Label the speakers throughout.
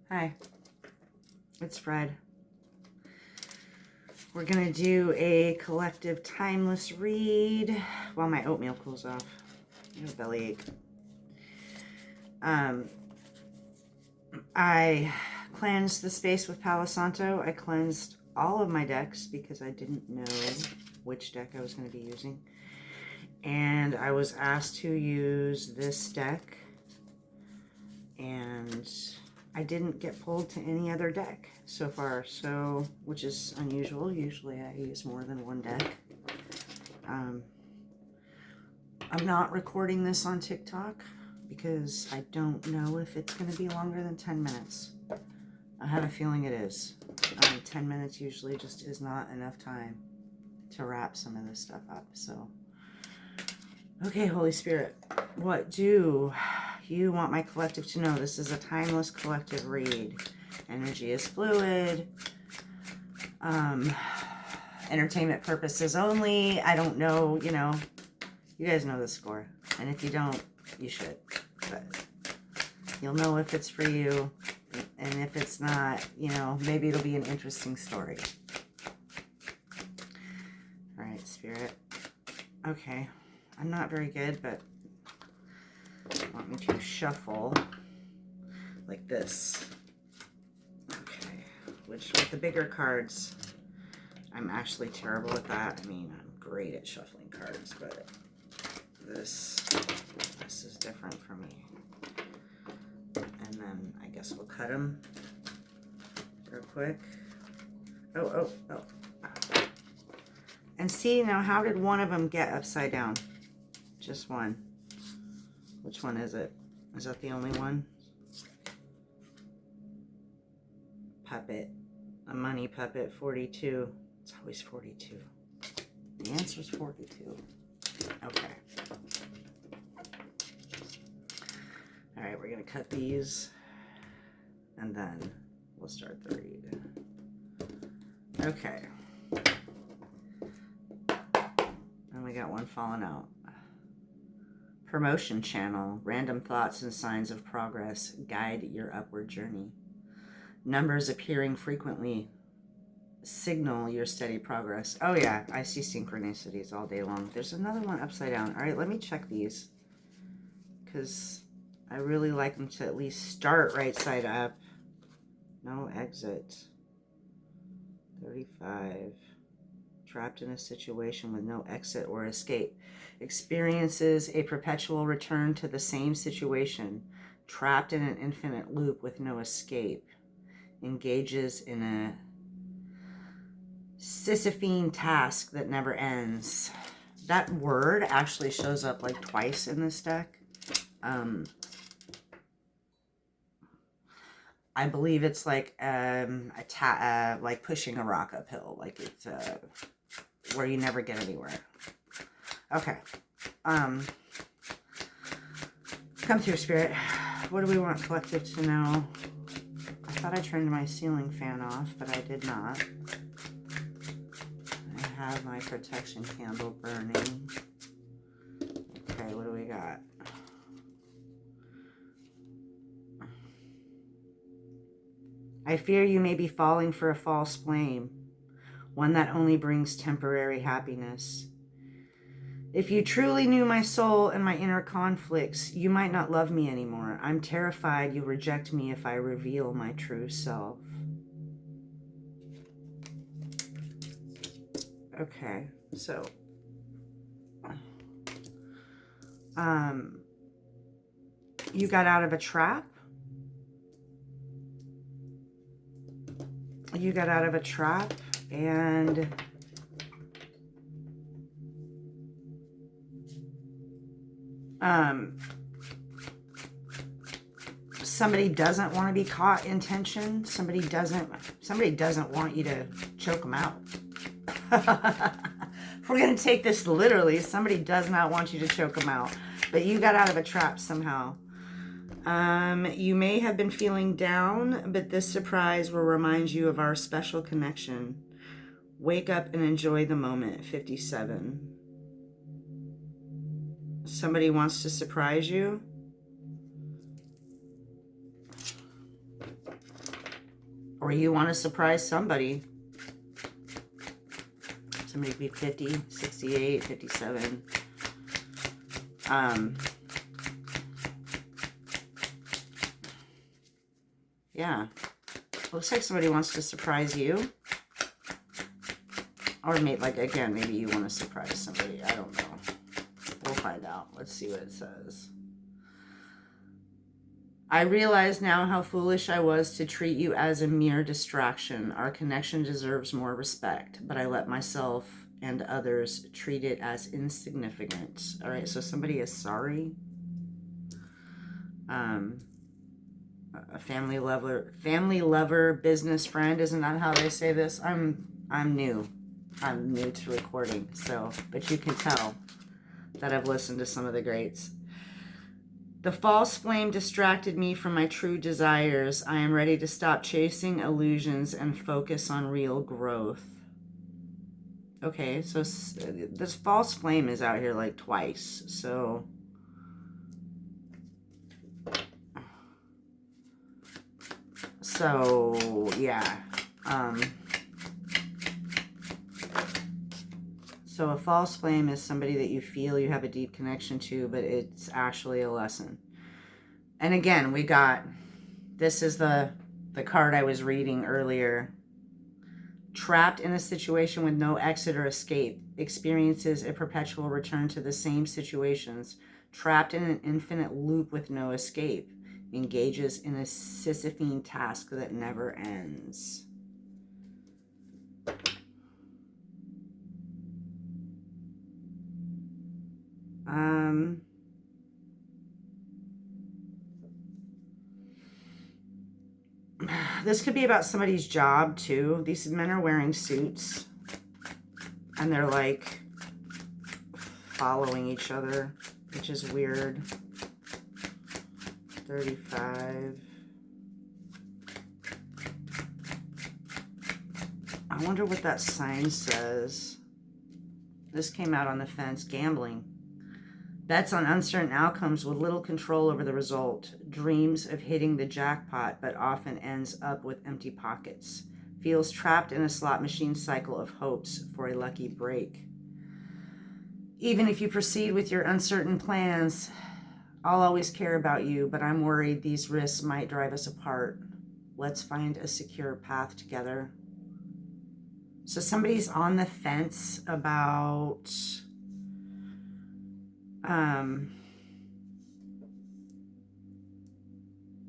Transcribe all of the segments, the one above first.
Speaker 1: Hi, it's Fred. We're going to do a collective timeless read while my oatmeal cools off. I have a bellyache. I cleansed the space with Palo Santo. I cleansed all of my decks because I didn't know which deck I was going to be using. And I was asked to use this deck. And I didn't get pulled to any other deck so far, which is unusual. Usually I use more than one deck. I'm not recording this on TikTok because I don't know if it's going to be longer than 10 minutes. I have a feeling it is. 10 minutes usually just is not enough time to wrap some of this stuff up. So, okay, Holy Spirit, what do you want my collective to know? This is a timeless collective read. Energy is fluid. Entertainment purposes only. I don't know, you guys know the score. And if you don't, you should. But you'll know if it's for you. And if it's not, maybe it'll be an interesting story. All right, Spirit. Okay. I'm not very good, but I want me to shuffle like this. Okay. Which, with the bigger cards, I'm actually terrible at that. I mean, I'm great at shuffling cards, but this is different for me. And then I guess we'll cut them real quick. Oh. And see, now how did one of them get upside down? Just one. Which one is it? Is that the only one? Puppet. A money puppet, 42. It's always 42. The answer is 42. Okay. All right, we're going to cut these. And then we'll start the read. Okay. And we got one falling out. Promotion channel. Random thoughts and signs of progress guide your upward journey. Numbers appearing frequently signal your steady progress. Oh yeah, I see synchronicities all day long. There's another one upside down. All right, let me check these because I really like them to at least start right side up. No exit. 35. Trapped in a situation with no exit or escape. Experiences a perpetual return to the same situation. Trapped in an infinite loop with no escape. Engages in a Sisyphine task that never ends. That word actually shows up like twice in this deck. I believe it's like like pushing a rock uphill, like it's where you never get anywhere. Okay. Come through, Spirit. What do we want collective to know? I thought I turned my ceiling fan off, but I did not. I have my protection candle burning. Okay, what do we got? I fear you may be falling for a false flame, one that only brings temporary happiness. If you truly knew my soul and my inner conflicts, you might not love me anymore. I'm terrified you'll reject me if I reveal my true self. Okay, so you got out of a trap. You got out of a trap and somebody doesn't want to be caught in tension. Somebody doesn't want you to choke them out. If we're going to take this literally, somebody does not want you to choke them out. But you got out of a trap somehow. You may have been feeling down, but this surprise will remind you of our special connection. Wake up and enjoy the moment. 57. Somebody wants to surprise you. Or you want to surprise somebody. Somebody could be 50, 68, 57. Yeah. Looks like somebody wants to surprise you. Or maybe, like, again, maybe you want to surprise somebody. I don't know. We'll find out. Let's see what it says. I realize now how foolish I was to treat you as a mere distraction. Our connection deserves more respect, but I let myself and others treat it as insignificant. All right, so somebody is sorry. A family lover, business friend. Isn't that how they say this? I'm new. I'm new to recording, so, but you can tell that I've listened to some of the greats. The false flame distracted me from my true desires. I am ready to stop chasing illusions and focus on real growth. Okay, so this false flame is out here like twice, so... So, yeah. So a false flame is somebody that you feel you have a deep connection to, but it's actually a lesson. And again, we got, this is the card I was reading earlier. Trapped in a situation with no exit or escape, experiences a perpetual return to the same situations. Trapped in an infinite loop with no escape, engages in a Sisyphine task that never ends. This could be about somebody's job too. These men are wearing suits and they're like following each other, which is weird. 35. I wonder what that sign says. This came out on the fence. Gambling. Bets on uncertain outcomes with little control over the result. Dreams of hitting the jackpot, but often ends up with empty pockets. Feels trapped in a slot machine cycle of hopes for a lucky break. Even if you proceed with your uncertain plans, I'll always care about you, but I'm worried these risks might drive us apart. Let's find a secure path together. So somebody's on the fence about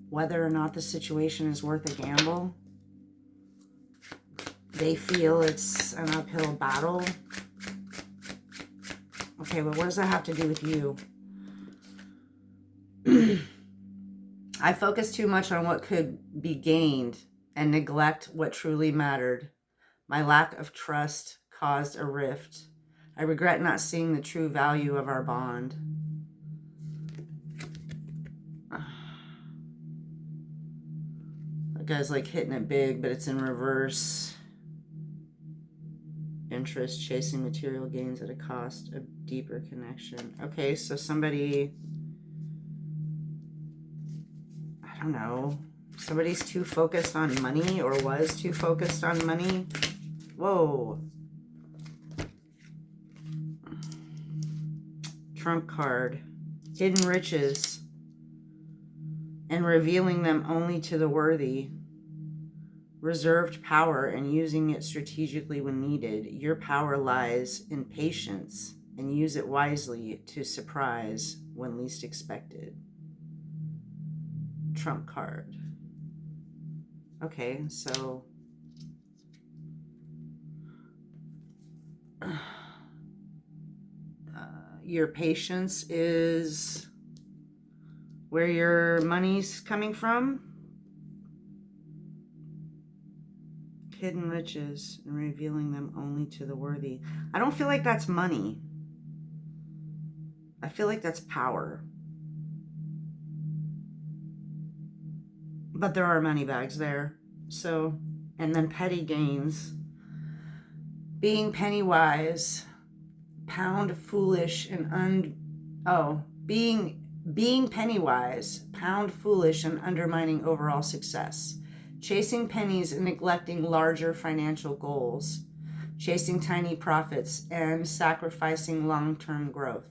Speaker 1: whether or not the situation is worth a gamble. They feel it's an uphill battle. Okay, but what does that have to do with you? I focus too much on what could be gained and neglect what truly mattered. My lack of trust caused a rift. I regret not seeing the true value of our bond. That guy's like hitting it big, but it's in reverse. Interest, chasing material gains at a cost of deeper connection. Okay, so somebody, I don't know, somebody's too focused on money or was too focused on money. Whoa. Trump card. Hidden riches and revealing them only to the worthy. Reserved power and using it strategically when needed. Your power lies in patience and use it wisely to surprise when least expected. Trump card. Okay, so your patience is where your money's coming from. Hidden riches and revealing them only to the worthy. I don't feel like that's money. I feel like that's power. But there are money bags there. So, and then petty gains. Being penny wise, pound foolish and being penny wise, pound foolish and undermining overall success. Chasing pennies and neglecting larger financial goals. Chasing tiny profits and sacrificing long-term growth.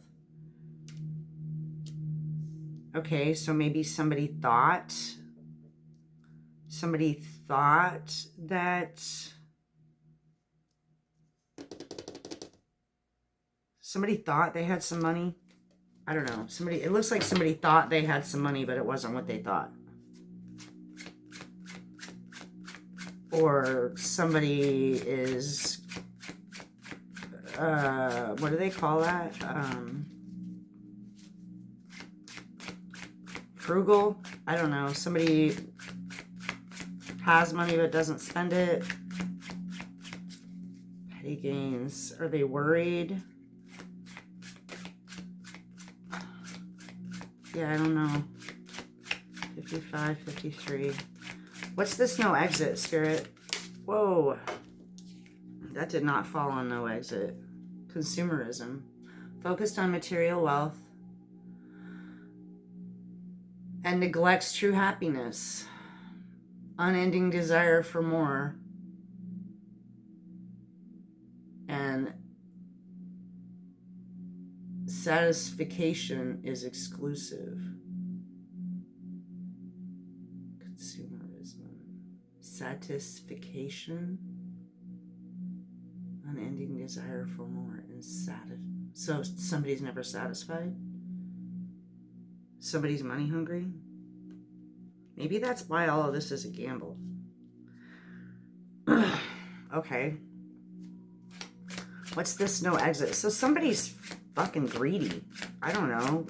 Speaker 1: Okay, so maybe somebody thought that they had some money. I don't know. It looks like somebody thought they had some money, but it wasn't what they thought. Or somebody is, what do they call that? Frugal? I don't know. Somebody has money but doesn't spend it. Petty gains. Are they worried? Yeah, I don't know. 55, 53. What's this no exit, Spirit? Whoa. That did not fall on no exit. Consumerism. Focused on material wealth. And neglects true happiness. Unending desire for more. And satisfaction is exclusive. Consumerism. Satisfaction. Unending desire for more. And so somebody's never satisfied? Somebody's money hungry? Maybe that's why all of this is a gamble. Okay. What's this no exit? So somebody's fucking greedy. I don't know.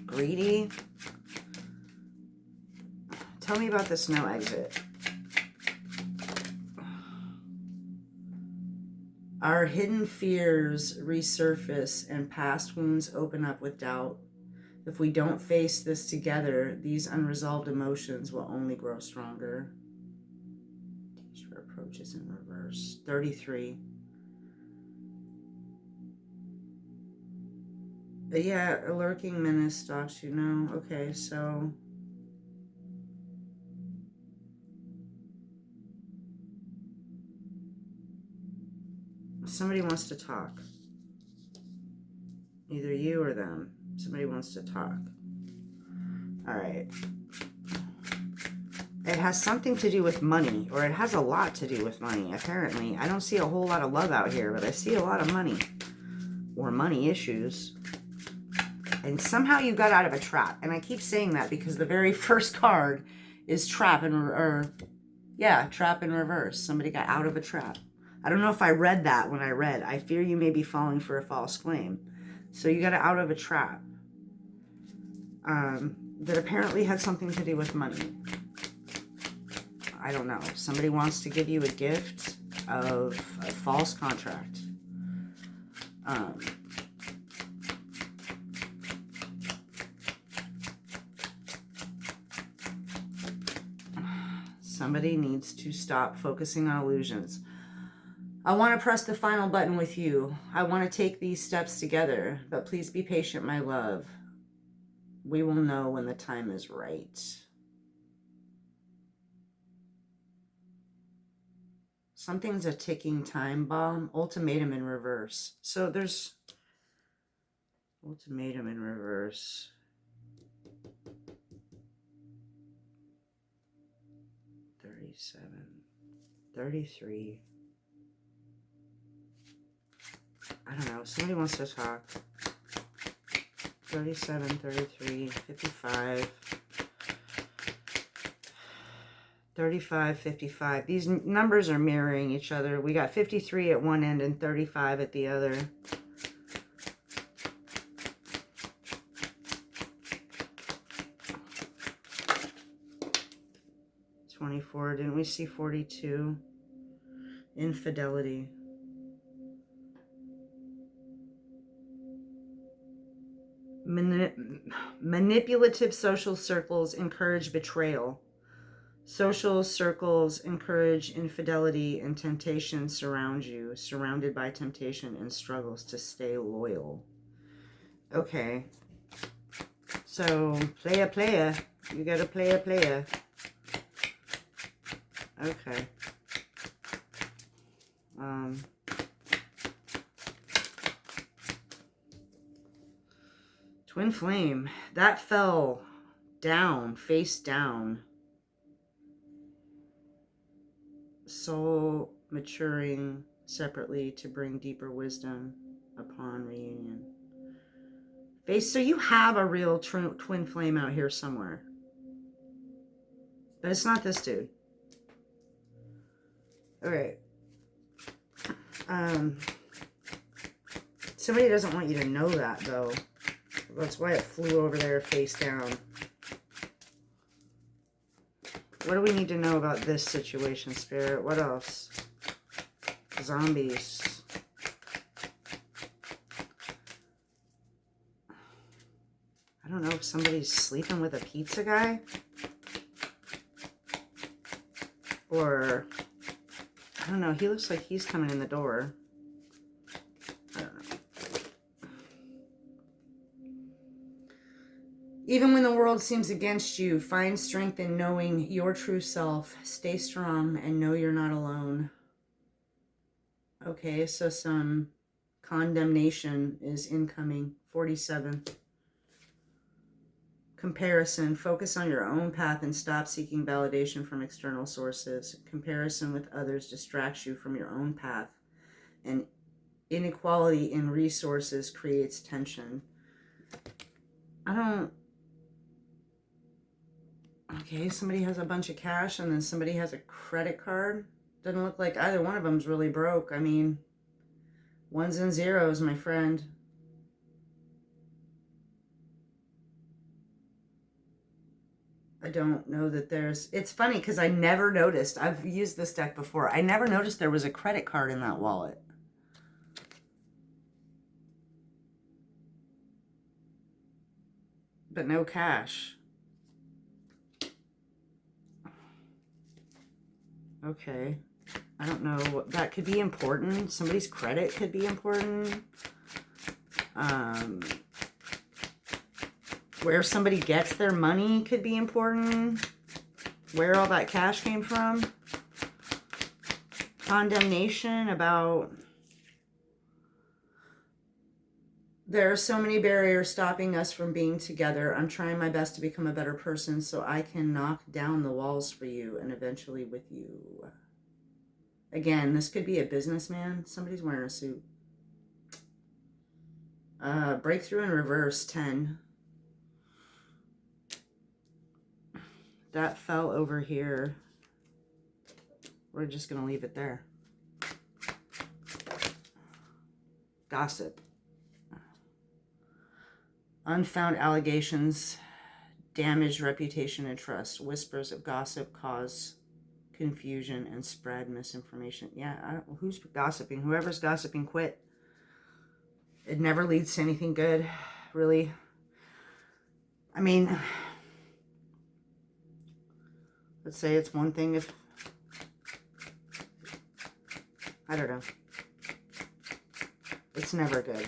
Speaker 1: Greedy? Tell me about this no exit. Our hidden fears resurface and past wounds open up with doubt. If we don't face this together, these unresolved emotions will only grow stronger. Teacher approaches in reverse. 33. But yeah, a lurking menace stalks you. No, okay, so somebody wants to talk. Either you or them. Somebody wants to talk. All right. It has something to do with money, or it has a lot to do with money, apparently. I don't see a whole lot of love out here, but I see a lot of money. Or money issues. And somehow you got out of a trap. And I keep saying that because the very first card is trap in reverse. Somebody got out of a trap. I don't know if I read that when I read. I fear you may be falling for a false claim. So you got out of a trap. That apparently had something to do with money. I don't know. Somebody wants to give you a gift of a false contract. Somebody needs to stop focusing on illusions. I want to press the final button with you. I want to take these steps together, but please be patient, my love. We will know when the time is right. Something's a ticking time bomb. Ultimatum in reverse. So there's ultimatum in reverse. 37, 33. I don't know. Somebody wants to talk. 37, 33, 55. 35, 55. These numbers are mirroring each other. We got 53 at one end and 35 at the other. Didn't we see 42? Infidelity. Manipulative social circles encourage betrayal. Social circles encourage infidelity, and temptation surrounds you, surrounded by temptation and struggles to stay loyal. Okay. So, player. You gotta play a player. Okay. Twin flame. That fell down, face down. Soul maturing separately to bring deeper wisdom upon reunion. Face, so you have a real twin flame out here somewhere. But it's not this dude. Okay. Somebody doesn't want you to know that, though. That's why it flew over there face down. What do we need to know about this situation, Spirit? What else? Zombies. I don't know if somebody's sleeping with a pizza guy. Or, I don't know. He looks like he's coming in the door. I don't know. Even when the world seems against you, find strength in knowing your true self. Stay strong and know you're not alone. Okay, so some condemnation is incoming. 47. Comparison. Focus on your own path and stop seeking validation from external sources. Comparison with others distracts you from your own path. And inequality in resources creates tension. Okay, somebody has a bunch of cash and then somebody has a credit card. Doesn't look like either one of them's really broke. I mean, ones and zeros, my friend. I don't know that there's... It's funny because I never noticed. I've used this deck before. I never noticed there was a credit card in that wallet. But no cash. Okay. I don't know. That could be important. Somebody's credit could be important. Where somebody gets their money could be important. Where all that cash came from. Condemnation about... There are so many barriers stopping us from being together. I'm trying my best to become a better person so I can knock down the walls for you and eventually with you. Again, this could be a businessman. Somebody's wearing a suit. Breakthrough in reverse, 10. That fell over here. We're just going to leave it there. Gossip. Unfound allegations damage reputation and trust. Whispers of gossip cause confusion and spread misinformation. Yeah, who's gossiping? Whoever's gossiping, quit. It never leads to anything good, really. I mean, let's say it's one thing if... I don't know. It's never good.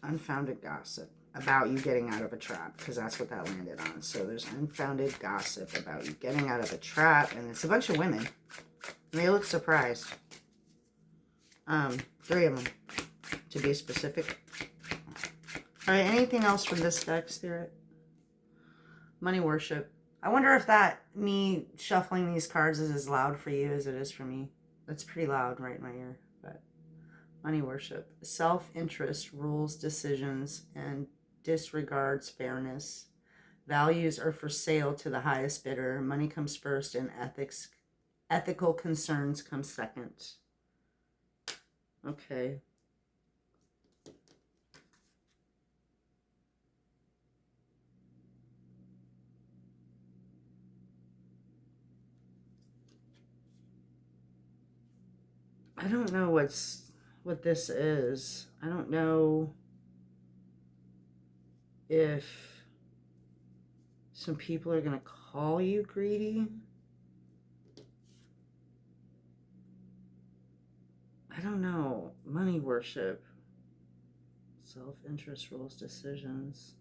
Speaker 1: Unfounded gossip about you getting out of a trap, because that's what that landed on. So there's unfounded gossip about you getting out of a trap, and it's a bunch of women. And they look surprised. 3 of them, to be specific. All right, anything else from this deck, Spirit? Money worship. I wonder if that, me shuffling these cards is as loud for you as it is for me. That's pretty loud right in my ear, but... Money worship. Self-interest rules decisions and disregards fairness. Values are for sale to the highest bidder. Money comes first and ethical concerns come second. Okay. I don't know what this is. I don't know if some people are going to call you greedy. I don't know. Money worship. Self-interest rules decisions.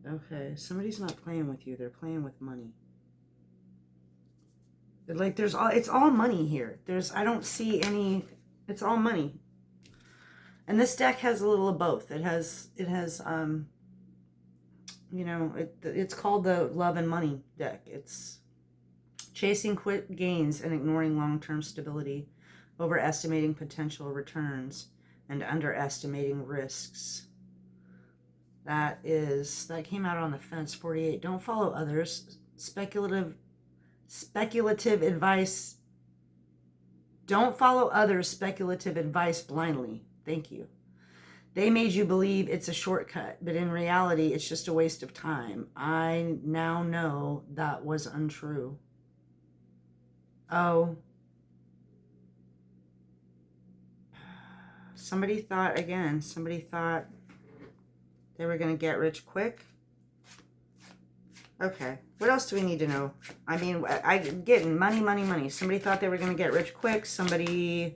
Speaker 1: Okay, somebody's not playing with you. They're playing with money. Like it's all money here. I don't see any, it's all money. And this deck has a little of both. It has it's called the Love and Money deck. It's chasing quick gains and ignoring long-term stability, overestimating potential returns, and underestimating risks. That came out on the fence, 48. Don't follow others. Speculative advice. Don't follow others' speculative advice blindly. Thank you. They made you believe it's a shortcut, but in reality, it's just a waste of time. I now know that was untrue. Oh. Somebody thought they were going to get rich quick. Okay. What else do we need to know? I mean, I'm getting money. Somebody thought they were going to get rich quick. Somebody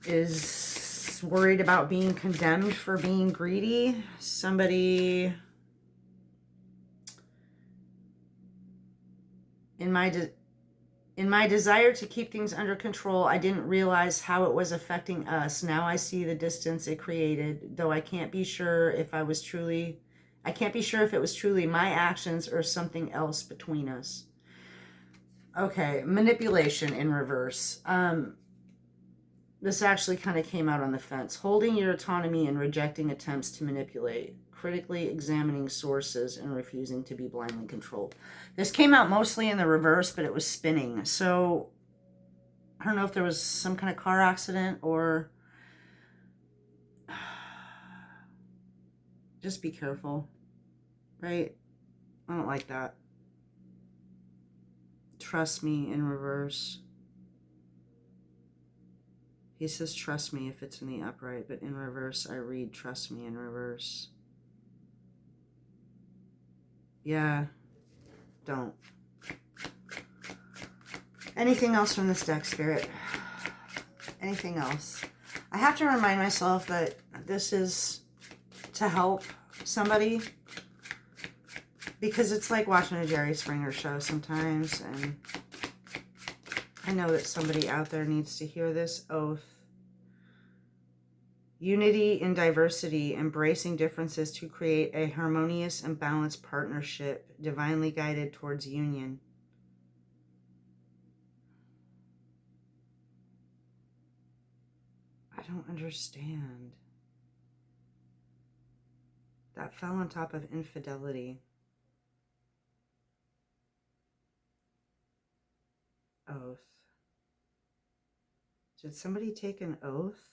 Speaker 1: is worried about being condemned for being greedy. Somebody in my desire to keep things under control, I didn't realize how it was affecting us. Now I see the distance it created, though I can't be sure if it was truly my actions or something else between us. Okay, manipulation in reverse. This actually kind of came out on the fence. Holding your autonomy and rejecting attempts to manipulate. Critically examining sources and refusing to be blindly controlled. This came out mostly in the reverse, but it was spinning. So I don't know if there was some kind of car accident or just be careful, right? I don't like that. Trust me in reverse. He says trust me if it's in the upright, but in reverse I read trust me in reverse. Yeah, don't. Anything else from this deck, Spirit? Anything else? I have to remind myself that this is to help somebody, because it's like watching a Jerry Springer show sometimes, and I know that somebody out there needs to hear this oath. Unity in diversity, embracing differences to create a harmonious and balanced partnership, divinely guided towards union. I don't understand. That fell on top of infidelity. Oath. Did somebody take an oath?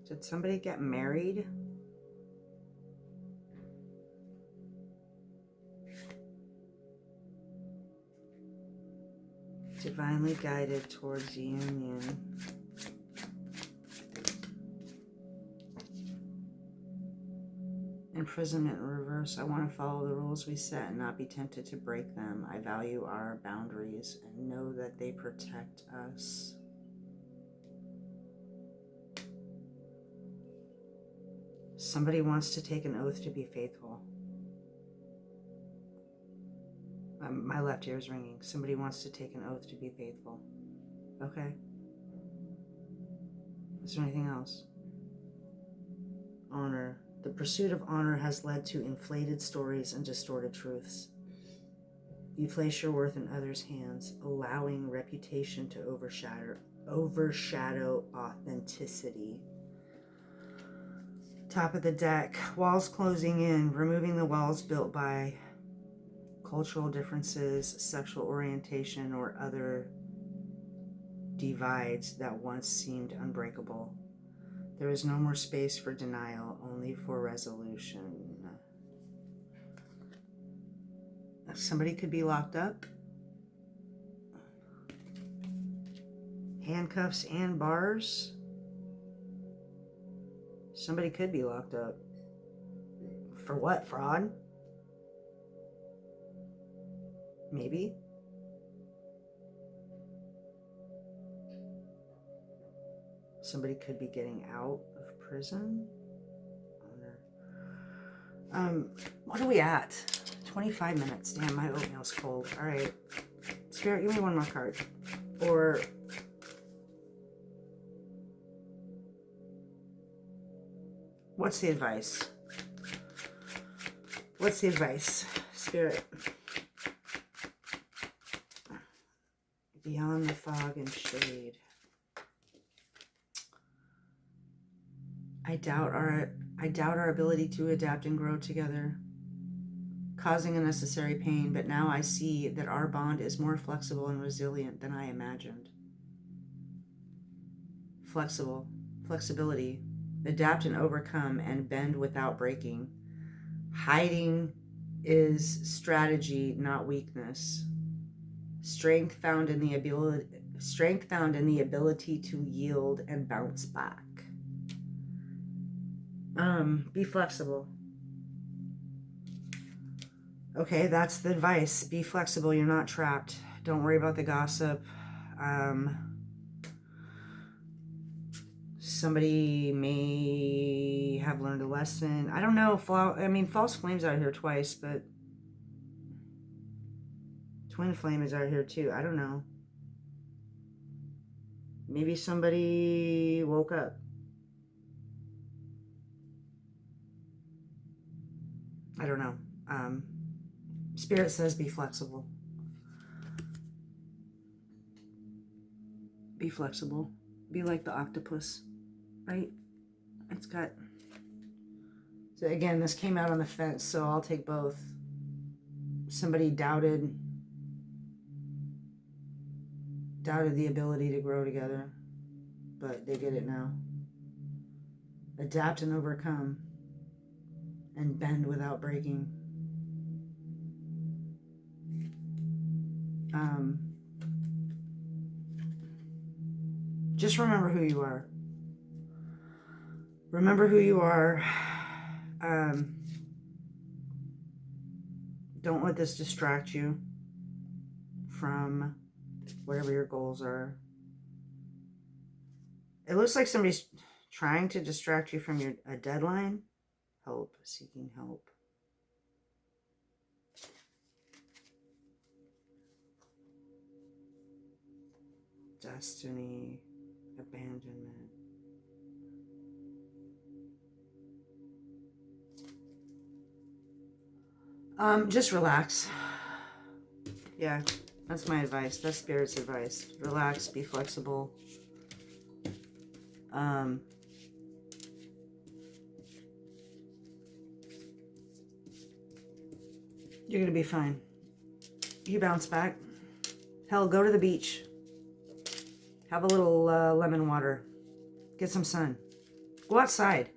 Speaker 1: Did somebody get married? Divinely guided towards union. Imprisonment in reverse. I want to follow the rules we set and not be tempted to break them. I value our boundaries and know that they protect us. Somebody wants to take an oath to be faithful. My left ear is ringing. Somebody wants to take an oath to be faithful. Okay. Is there anything else? Honor. The pursuit of honor has led to inflated stories and distorted truths. You place your worth in others' hands, allowing reputation to overshadow authenticity. Top of the deck, walls closing in, removing the walls built by cultural differences, sexual orientation, or other divides that once seemed unbreakable. There is no more space for denial, only for resolution. Somebody could be locked up. Handcuffs and bars. Somebody could be locked up. For what? Fraud? Maybe. Somebody could be getting out of prison. What are we at? 25 minutes. Damn, my oatmeal's cold. All right. Spirit, give me one more card. Or what's the advice? What's the advice? Spirit. Beyond the fog and shade. I doubt our ability to adapt and grow together, causing unnecessary pain, but now I see that our bond is more flexible and resilient than I imagined. Flexibility, adapt and overcome, and bend without breaking. Hiding is strategy, not weakness. Strength found in the ability to yield and bounce back. Be flexible. Okay, that's the advice. Be flexible. You're not trapped. Don't worry about the gossip. Somebody may have learned a lesson. I don't know. False flame's out here twice, but twin flame is out here too. I don't know. Maybe somebody woke up. I don't know. Spirit says be flexible. Be flexible. Be like the octopus, right? It's got... So again, this came out on the fence, so I'll take both. Somebody doubted the ability to grow together, but they get it now. Adapt and overcome, and bend without breaking. Just remember who you are. Remember who you are. Don't let this distract you from whatever your goals are. It looks like somebody's trying to distract you from a deadline. Help, seeking help. Destiny, abandonment. Just relax. Yeah, that's my advice. That's Spirit's advice. Relax, be flexible. You're gonna be fine. You bounce back. Hell, go to the beach. Have a little lemon water. Get some sun. Go outside.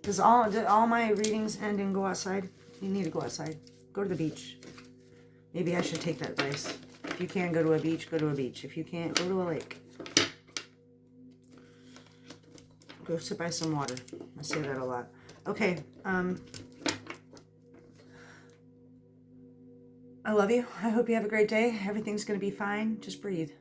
Speaker 1: Does all my readings end in go outside? You need to go outside. Go to the beach. Maybe I should take that advice. If you can go to a beach, go to a beach. If you can't, go to a lake. Go sit by some water. I say that a lot. Okay. I love you. I hope you have a great day. Everything's going to be fine. Just breathe.